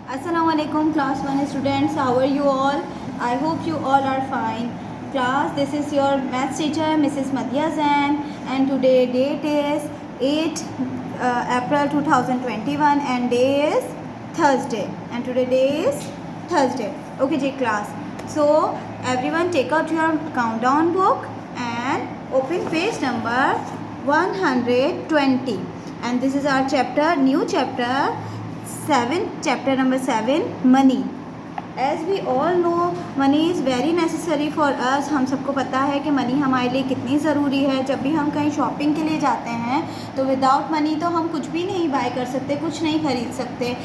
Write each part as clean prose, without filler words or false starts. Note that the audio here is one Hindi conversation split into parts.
Assalamualaikum class 1 students, how are you all? I hope you all are fine. Class, this is your maths teacher Mrs. Madhya Zain, and today date is 8 April 2021 and day is Thursday, and today day is Thursday. Okay ji class, so everyone take out your countdown book and open page number 120, and this is our chapter, new chapter 7, chapter number 7, money. As we all know, money is very necessary for us. हम सबको पता है कि मनी हमारे लिए कितनी ज़रूरी है. जब भी हम कहीं शॉपिंग के लिए जाते हैं तो विदाउट मनी तो हम कुछ भी नहीं बाय कर सकते, कुछ नहीं ख़रीद सकते.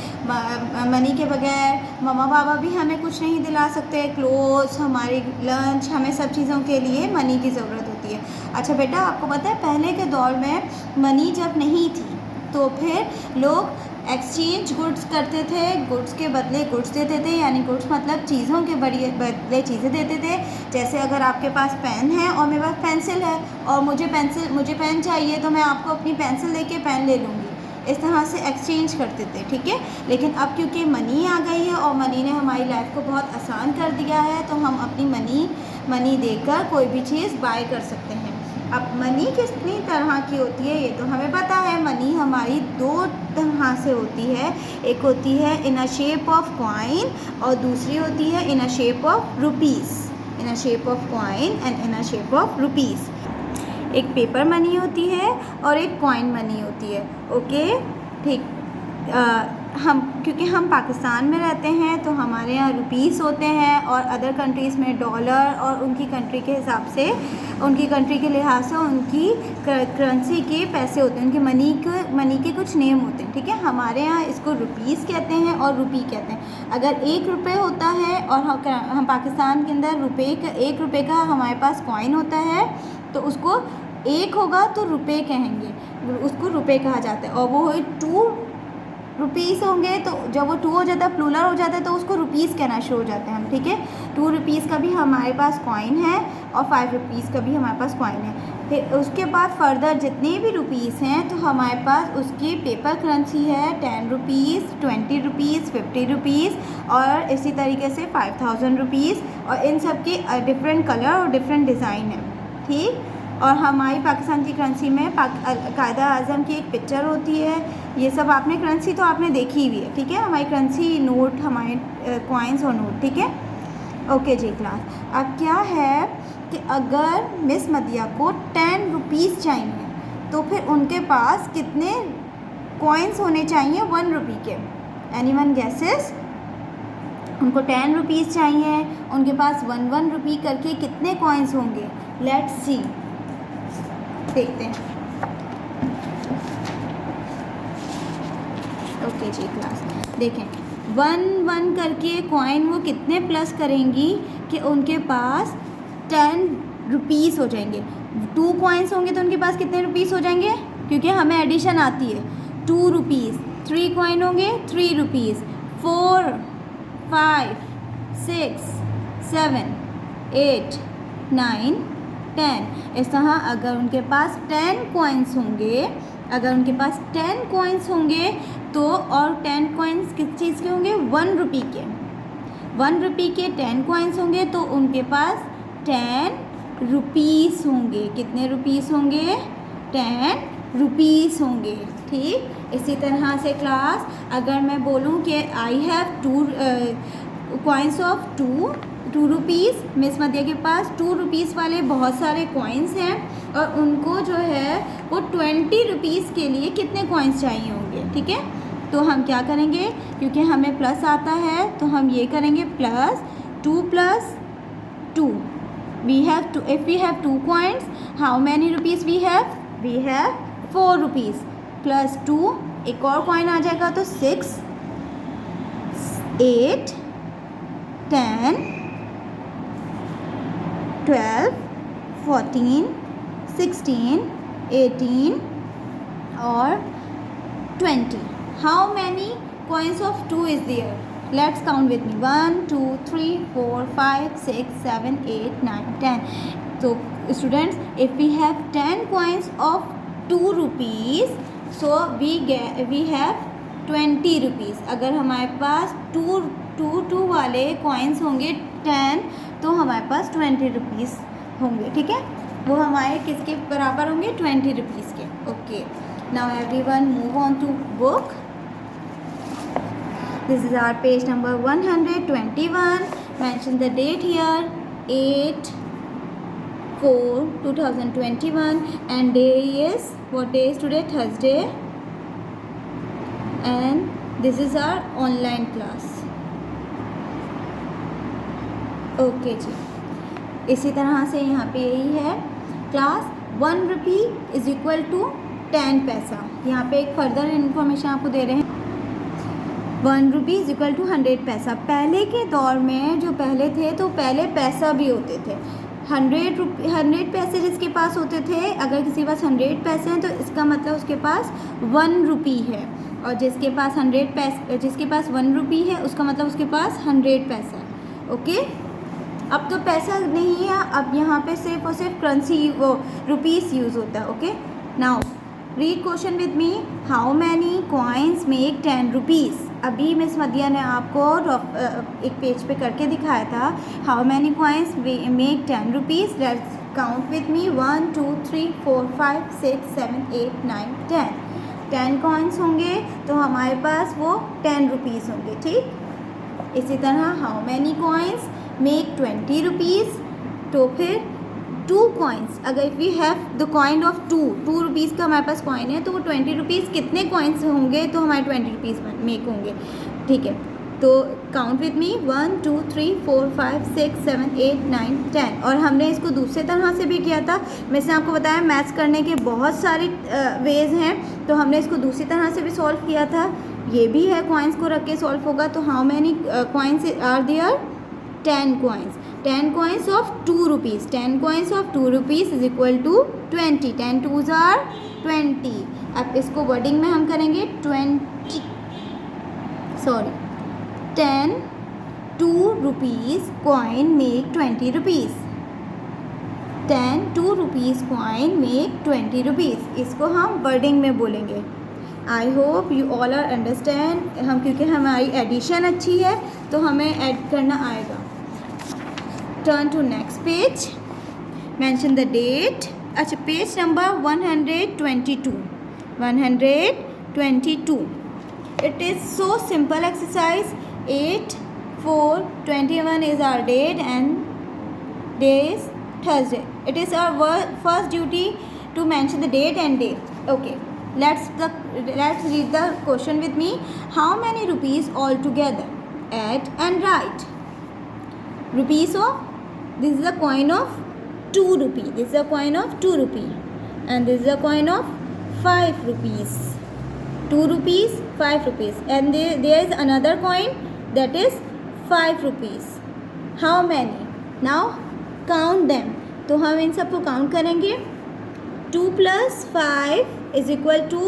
मनी के बगैर मम्मा पापा भी हमें कुछ नहीं दिला सकते. क्लोथ्स, हमारी लंच, हमें सब चीज़ों के लिए मनी की ज़रूरत होती है. अच्छा बेटा, आपको पता है पहले के दौर में मनी जब नहीं थी तो फिर लोग एक्सचेंज गुड्स करते थे. गुड्स के बदले गुड्स देते थे, यानी गुड्स मतलब चीज़ों के बदले चीज़ें देते थे. जैसे अगर आपके पास पेन है और मेरे पास पेंसिल है और मुझे पेन चाहिए तो मैं आपको अपनी पेंसिल देके पेन ले लूँगी. इस तरह से एक्सचेंज करते थे, ठीक है. लेकिन अब क्योंकि मनी आ गई है और मनी ने हमारी लाइफ को बहुत आसान कर दिया है, तो हम अपनी मनी देकर कोई भी चीज़ बाय कर सकते हैं. अब मनी कितनी तरह की होती है ये तो हमें पता है. मनी हमारी दो तरह से होती है. एक होती है in a shape of coin और दूसरी होती है in a shape of rupees. In a shape of coin and in a shape of rupees. एक पेपर मनी होती है और एक कॉइन मनी होती है. ओके, ठीक. क्योंकि हम पाकिस्तान में रहते हैं तो हमारे यहाँ रुपीस होते हैं और अदर कंट्रीज़ में डॉलर, और उनकी कंट्री के हिसाब से, उनकी कंट्री के लिहाज से उनकी करेंसी के पैसे होते हैं, उनके मनी के कुछ नेम होते हैं, ठीक है. हमारे यहाँ इसको रुपीस कहते हैं और रुपी कहते हैं. अगर 1 रुपये होता है और हम पाकिस्तान के अंदर 1 रुपये का हमारे पास कॉइन होता है तो उसको 1 होगा तो रुपये कहेंगे, उसको रुपये कहा जाता है. और वो 2 रुपीस होंगे तो जब वो 2 हो जाता है, प्लूरल हो जाता है, तो उसको रुपीस कहना शुरू हो जाते हैं हम, ठीक है. 2 रुपीस का भी हमारे पास कॉइन है और 5 रुपीस का भी हमारे पास कॉइन है. फिर उसके बाद फर्दर जितने भी रुपीस हैं तो हमारे पास उसकी पेपर करेंसी है 10 रुपीस, 20 रुपीस, 50 रुपीस और इसी तरीके से 5000 रुपीस. और इन सब के डिफरेंट कलर और डिफरेंट डिज़ाइन है, ठीक. और हमारी पाकिस्तान की करेंसी में कायदा आज़म की एक पिक्चर होती है. ये सब आपने करेंसी तो आपने देखी हुई है, ठीक है. हमारी करेंसी, नोट, हमारे कॉइन्स और नोट, ठीक है. ओके जी क्लास. अब क्या है कि अगर मिस मदिया को 10 रुपीस चाहिए तो फिर उनके पास कितने कॉइन्स होने चाहिए 1 रुपी के? Anyone guesses? उनको 10 रुपीस चाहिए, उनके पास 1 रुपी करके कितने कॉइन्स होंगे? लेट्स सी, देखते हैं. ओके जी क्लास, देखें 1 करके कॉइन वो कितने प्लस करेंगी कि उनके पास 10 रुपीस हो जाएंगे. 2 कॉइन्स होंगे तो उनके पास कितने रुपीस हो जाएंगे? क्योंकि हमें एडिशन आती है. 2 रुपीस. 3 कॉइन होंगे 3 रुपीस. 4, 5, 6, 7, 8, 9, 10. इस तरह अगर उनके पास 10 कॉइन्स होंगे, तो और 10 कॉइन्स किस चीज़ के होंगे? 1 रुपी के. 1 रुपी के 10 कॉइन्स होंगे तो उनके पास 10 रुपीस होंगे. कितने रुपीस होंगे? 10 रुपीस होंगे, ठीक. इसी तरह से क्लास, अगर मैं बोलूँ कि I have 2 coins of 2 rupees, miss Madiya के पास 2 रुपीस वाले बहुत सारे कॉइन्स हैं और उनको जो है वो 20 रुपीस के लिए कितने कॉइन्स चाहिए होंगे, ठीक है. तो हम क्या करेंगे, क्योंकि हमें प्लस आता है तो हम ये करेंगे plus 2 + 2. We have 2. If we have 2 coins, how many rupees we have 4 rupees plus 2. एक और कॉइन आ जाएगा तो 6, 8, 10, 12, 14, 16, 18 और 20. How many coins of 2 is there? Let's count with me. 1, 2, 3, 4, 5, 6, 7, 8, 9, 10. So students, if we have 10 coins of 2 rupees, so we have 20 rupees. अगर हमारे पास टू वाले कॉइन्स होंगे 10 तो हमारे पास 20 रुपीज़ होंगे, ठीक है। वो हमारे किसके बराबर होंगे? 20 रुपीज़ के। Okay, now everyone move on to book. This is our page number 121. Mention the date here 8/4/2021 and day is, what day is today? Thursday. And this is our online class. Okay जी, इसी तरह से यहाँ पे यही है class 1 rupee is equal to 10 paisa. यहाँ पे एक फर्दर इन्फॉर्मेशन आपको दे रहे हैं, 1 रुपी इज इक्वल टू 100 पैसा। पहले के दौर में जो पहले थे तो पहले पैसा भी होते थे। 100 पैसे जिसके पास होते थे, अगर किसी के पास 100 पैसे हैं तो इसका मतलब उसके पास 1 रुपी है, और जिसके पास 1 रुपी है उसका मतलब उसके पास 100 पैसा है। ओके, अब तो पैसा नहीं है, अब यहाँ पे सिर्फ और सिर्फ करेंसी वो रुपीस यूज़ होता है। Okay, now read question with me. How many coins make 10 rupees? अभी मिस मदिया ने आपको एक पेज पे करके दिखाया था। How many coins make 10 rupees? Let's count with me 1 2 3 4 5 6 7 8 9 10। 10 coins होंगे तो हमारे पास वो 10 रुपीज़ होंगे, ठीक। इसी तरह how many coins make 20 rupees? तो फिर 2 कॉइन्स, अगर if we have the coin of 2 rupees का हमारे पास कॉइन है तो वो 20 रुपीज़ कितने कॉइन्स होंगे तो हमारे 20 रुपीज़ मेक होंगे, ठीक है। तो काउंट विद मी 1 2 3 4 5 6 7 8 9 10। और हमने इसको दूसरे तरह से भी किया था। मैंने आपको बताया मैथ्स करने के बहुत सारे वेज़ हैं, तो हमने इसको दूसरी तरह से भी सॉल्व किया था। ये भी है, कॉइन्स को रख के सॉल्व होगा। तो how many coins are there? 10 coins. 10 coins of 2 rupees. 10 coins of 2 rupees is equal to 20. 10 twos are 20. अब इसको वर्डिंग में हम करेंगे 10 2 rupees coin make 20 rupees. 10 2 rupees coin make 20 rupees. इसको हम वर्डिंग में बोलेंगे। I hope you all are understand. हम क्योंकि हमारी एडिशन अच्छी है तो हमें ऐड करना आएगा। Turn to next page, mention the date. अच्छा, page number 122। 122। It is so simple exercise. 8/4/21 is our date and day is Thursday. It is our first duty to mention the date and day. Okay, let's read the question with me. How many rupees altogether? Add and write. Rupees of, this is a coin of 2 rupee. This is a coin of 2 rupee, and this is a coin of 5 rupees. 2 rupees, 5 rupees, and there is another coin that is 5 rupees. How many? Now count them. तो हम इन सबको काउंट करेंगे। 2 + 5 is equal to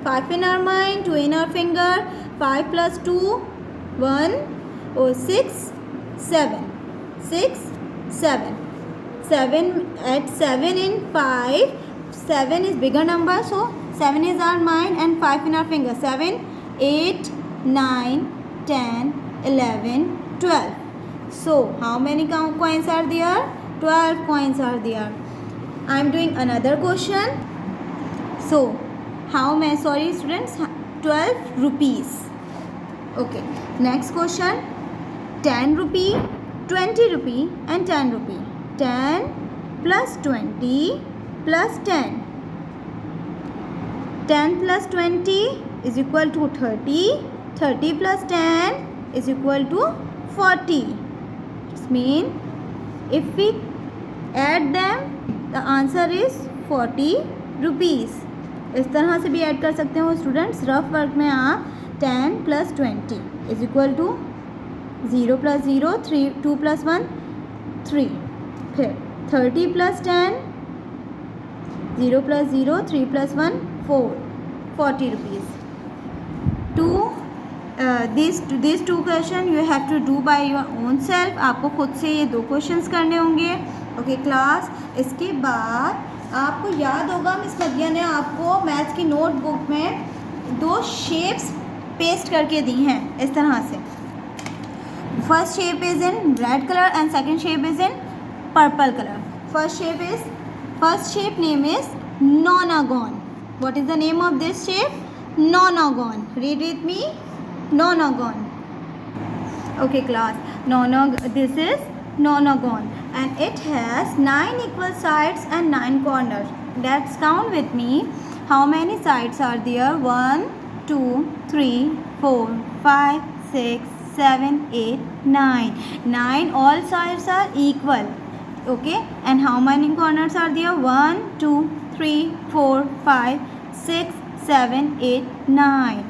5 in our mind, 2 in our finger, 5 + 2 1 or 6 7 6 7 7 at 7 in 5, 7 is bigger number, so 7 is our mind and 5 in our finger. 7 8 9 10 11 12. So how many coins are there? 12 coins are there. I am doing another question. So how many, sorry students, 12 rupees. Okay, next question. 10 rupee, 20 rupee and 10 rupee. 10 plus 20 plus 10. 10 plus 20 is equal to 30. 30 plus 10 is equal to 40. This means if we add them, the answer is 40 rupees. इस तरह से भी ऐड कर सकते हो स्टूडेंट्स। रफ वर्क में आप 10 plus 20 is equal to 0 plus 0 3 2 plus 1 3. फिर 30 plus 10 0 plus 0 3 plus 1 4. 40 rupees. These two question you have to do by your own self. आपको खुद से ये 2 क्वेश्चंस करने होंगे। ओके क्लास, इसके बाद आपको याद होगा मिस मदिया ने आपको मैथ्स की नोटबुक में 2 शेप्स पेस्ट करके दी हैं इस तरह से. First shape is in red colour and second shape is in purple colour. First shape name is nonagon. What is the name of this shape? Nonagon. Read with me. Nonagon. Okay class, this is nonagon and it has 9 equal sides and 9 corners. Let's count with me. How many sides are there? 1 2 3 4 5 6 7 8 9. 9 all sides are equal. Okay, and how many corners are there? 1 2 3 4 5 6 7 8 9.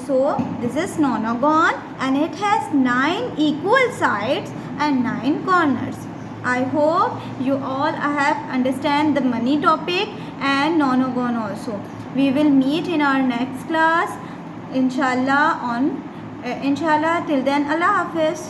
So this is nonagon and it has 9 equal sides and 9 corners. I hope you all have understand the money topic and nonagon also. We will meet in our next class inshallah. Till then, Allah Hafiz.